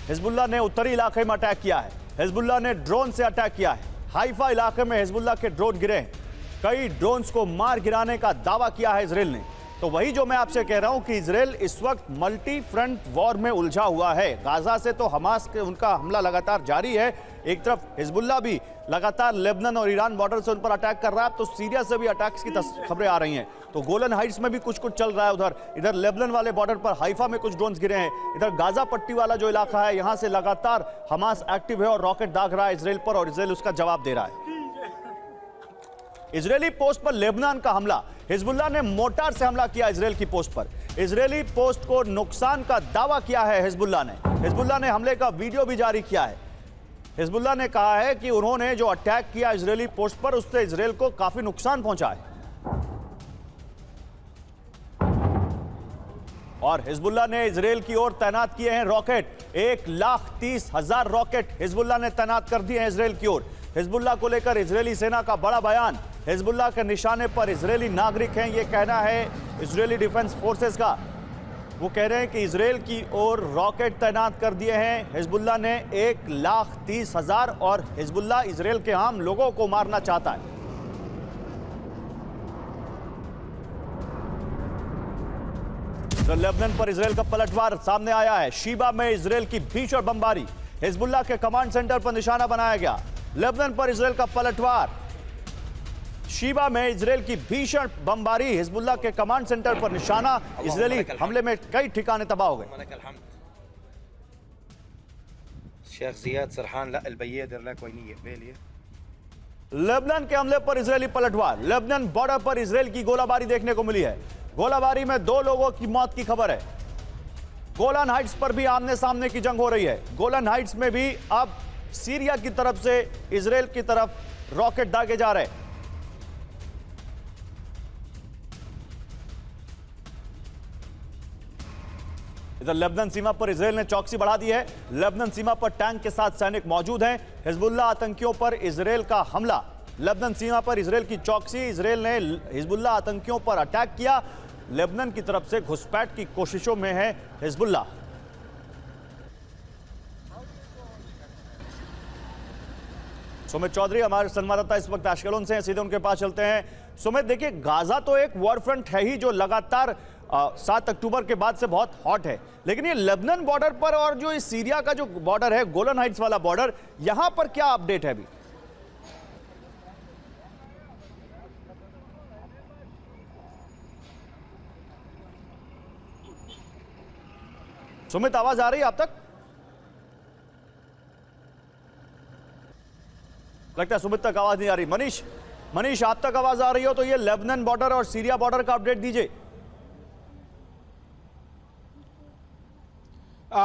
Hezbollah ने उत्तरी इलाके में अटैक किया है। हिजबुल्लाह ने ड्रोन से अटैक किया है। हाइफा इलाके में हिजबुल्लाह के ड्रोन गिरे हैं। कई ड्रोन्स को मार गिराने का दावा किया है इजराइल ने। तो वही जो मैं आपसे कह रहा हूं कि इजराइल इस वक्त मल्टी फ्रंट वॉर में उलझा हुआ है। गाजा से तो हमास के उनका हमला लगातार जारी है, एक तरफ हिजबुल्लाह भी लगातार लेबनान और ईरान बॉर्डर से उन पर अटैक कर रहा है। तो सीरिया से भी अटैक्स की खबरें आ रही हैं। तो गोलन हाइट्स में भी कुछ चल रहा है। इधर लेबनान वाले बॉर्डर पर हाइफा में कुछ ड्रोन्स गिरे हैं। इधर गाजा पट्टी वाला जो इलाका है, यहां से लगातार हमास एक्टिव है और रॉकेट दाग रहा है इजराइल पर, और इजराइल उसका जवाब दे रहा है। इजरायली पोस्ट पर लेबनान का हमला, हिजबुल्लाह ने मोर्टार से हमला किया इजरायल की पोस्ट पर। इजरायली पोस्ट को नुकसान का दावा किया है हिजबुल्लाह ने। हिजबुल्लाह ने हमले का वीडियो भी जारी किया है। हिजबुल्लाह ने कहा है कि उन्होंने जो अटैक किया इजरायली पोस्ट पर, उससे इजरायल को काफी नुकसान पहुंचा है। और हिजबुल्लाह ने इजरायल की ओर तैनात किए हैं रॉकेट। 1,30,000 रॉकेट हिजबुल्लाह ने तैनात कर दिए हैं इजरायल की ओर। हिजबुल्लाह को लेकर इजरायली सेना का बड़ा बयान। हिजबुल्लाह के निशाने पर इजरायली नागरिक हैं, यह कहना है इजरायली डिफेंस फोर्सेस का। वो कह रहे हैं कि इजरायल की ओर रॉकेट तैनात कर दिए हैं हिजबुल्लाह ने 1,30,000, और हिजबुल्लाह इजरायल के आम लोगों को मारना चाहता है। तो लेबनान पर इजरायल का पलटवार सामने आया है। शीबा में इजरायल की भीषण बमबारी, हिजबुल्लाह के कमांड सेंटर पर निशाना बनाया गया। लेबनान पर इजरायल का पलटवार। शीबा में इजरायल की भीषण बमबारी, हिजबुल्लाह के कमांड सेंटर पर निशाना। इजरायली हमले में कई ठिकाने तबाह हो गए। लेबनान के हमले पर इजरायली पलटवार। लेबनान बॉर्डर पर इजरायल की गोलाबारी देखने को मिली है। गोलाबारी में 2 लोगों की मौत की खबर है। गोलान हाइट्स पर भी आमने सामने की जंग हो रही है। गोलान हाइट्स में भी अब सीरिया की तरफ से इजरायल की तरफ रॉकेट दागे जा रहे हैं। इधर लेबनान सीमा पर इजरायल ने चौकसी बढ़ा दी है। लेबनान सीमा पर टैंक के साथ सैनिक मौजूद हैं। हिजबुल्लाह आतंकियों पर इजरायल का हमला। लेबनान सीमा पर इजरायल की चौकसी। इजरायल ने हिजबुल्लाह आतंकियों पर अटैक किया। लेबनान की तरफ से घुसपैठ की कोशिशों में है हिजबुल्लाह। सुमित चौधरी हमारे संवाददाता इस वक्त अश्कलोन से हैं, सीधे उनके पास चलते हैं। सुमित, देखिए, गाजा तो एक वॉर फ्रंट है ही जो लगातार 7 अक्टूबर के बाद से बहुत हॉट है, लेकिन ये लेबनान बॉर्डर पर और जो इस सीरिया का जो बॉर्डर है, गोलन हाइट्स वाला बॉर्डर, यहां पर क्या अपडेट है अभी? सुमित, आवाज आ रही है आप तक? लगता है सुमित तक आवाज नहीं आ रही। मनीष, आप तक आवाज आ रही हो तो ये लेबनान बॉर्डर और सीरिया बॉर्डर का अपडेट दीजिए।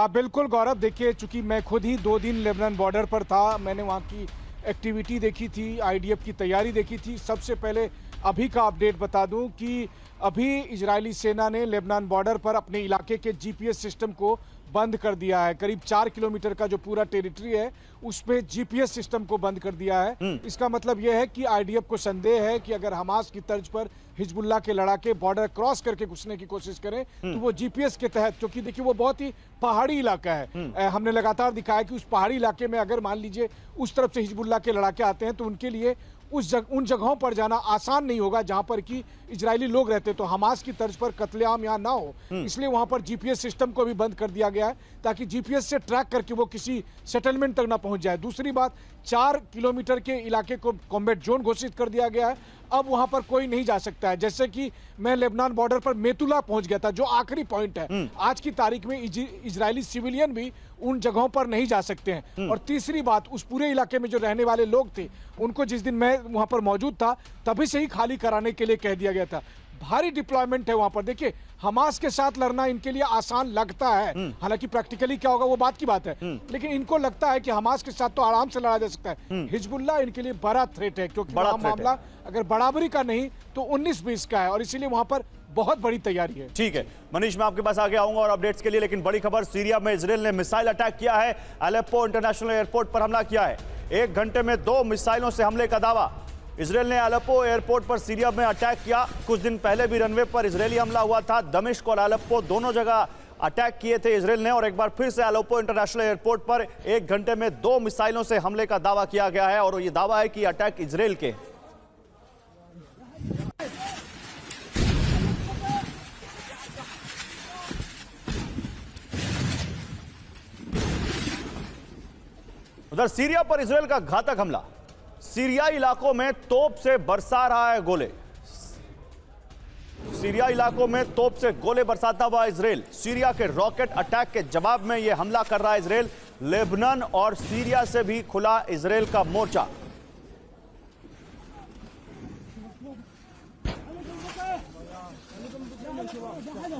बिल्कुल गौरव, देखिए, चूंकि मैं खुद ही 2 दिन लेबनान बॉर्डर पर था, मैंने वहाँ की एक्टिविटी देखी थी, आईडीएफ की तैयारी देखी थी। सबसे पहले अभी का अपडेट बता दूं कि अभी इजरायली सेना ने लेबनान बॉर्डर पर अपने इलाके के जीपीएस सिस्टम को बंद कर दिया है। करीब 4 किलोमीटर का जो पूरा टेरिटरी है उसमें जीपीएस सिस्टम को बंद कर दिया है। इसका मतलब यह है कि आईडीएफ को संदेह है कि अगर हमास की तर्ज पर हिजबुल्लाह के लड़ाके बॉर्डर क्रॉस करके घुसने की कोशिश करें तो वो जीपीएस के तहत, क्योंकि देखिए वो बहुत ही पहाड़ी इलाका है, हमने लगातार दिखाया कि उस पहाड़ी इलाके में अगर मान लीजिए उस तरफ से हिजबुल्लाह के लड़ाके आते हैं तो उनके लिए उन जगहों पर जाना आसान नहीं होगा जहां पर कि इजरायली लोग रहते, तो हमास की तर्ज पर कत्लेआम यहां ना हो, इसलिए वहां पर जीपीएस सिस्टम को भी बंद कर दिया गया है ताकि जीपीएस से ट्रैक करके वो किसी सेटलमेंट तक ना पहुंच जाए। दूसरी बात, 4 किलोमीटर के इलाके को कॉम्बैट जोन घोषित कर दिया गया है। अब वहां पर कोई नहीं जा सकता है। जैसे कि मैं लेबनान बॉर्डर पर मेतुला पहुंच गया था, जो आखिरी पॉइंट है। आज की तारीख में इजरायली सिविलियन भी उन जगहों पर नहीं जा सकते हैं। और तीसरी बात, उस पूरे इलाके में जो रहने वाले लोग थे उनको जिस दिन मैं वहां पर मौजूद था तभी से ही खाली कराने के लिए कह दिया गया था। भारी डिप्लॉयमेंट है वहां पर। देखिए, हमास के साथ लड़ना इनके लिए आसान लगता है, हालांकि प्रैक्टिकली क्या होगा वो बात की बात है, लेकिन इनको लगता है कि हमास के साथ तो आराम से लड़ा जा सकता है। हिजबुल्लाह इनके लिए बड़ा थ्रेट है, क्योंकि बड़ा मामला अगर बराबरी का नहीं तो 19-20 का है, और इसीलिए वहां पर बहुत बड़ी तैयारी है। ठीक है मनीष, मैं आपके पास आगे आऊंगा और अपडेट्स के लिए, लेकिन बड़ी खबर, सीरिया में इजरायल ने मिसाइल अटैक किया है। अलेप्पो इंटरनेशनल एयरपोर्ट पर हमला किया है। 1 घंटे में 2 मिसाइलों से हमले का दावा। इजरायल ने अलेप्पो एयरपोर्ट पर सीरिया में अटैक किया। कुछ दिन पहले भी रनवे पर इजरायली हमला हुआ था। दमिश्क और अलेप्पो दोनों जगह अटैक किए थे इजराइल ने और एक बार फिर से अलेप्पो इंटरनेशनल एयरपोर्ट पर 1 घंटे में 2 मिसाइलों से हमले का दावा किया गया है और ये दावा है कि अटैक इजराइल के। उधर सीरिया पर इजराइल का घातक हमला। सीरियाई इलाकों में तोप से बरसा रहा है गोले। सीरिया इलाकों में तोप से गोले बरसाता हुआ इजराइल। सीरिया के रॉकेट अटैक के जवाब में यह हमला कर रहा है इजराइल। लेबनान और सीरिया से भी खुला इजराइल का मोर्चा।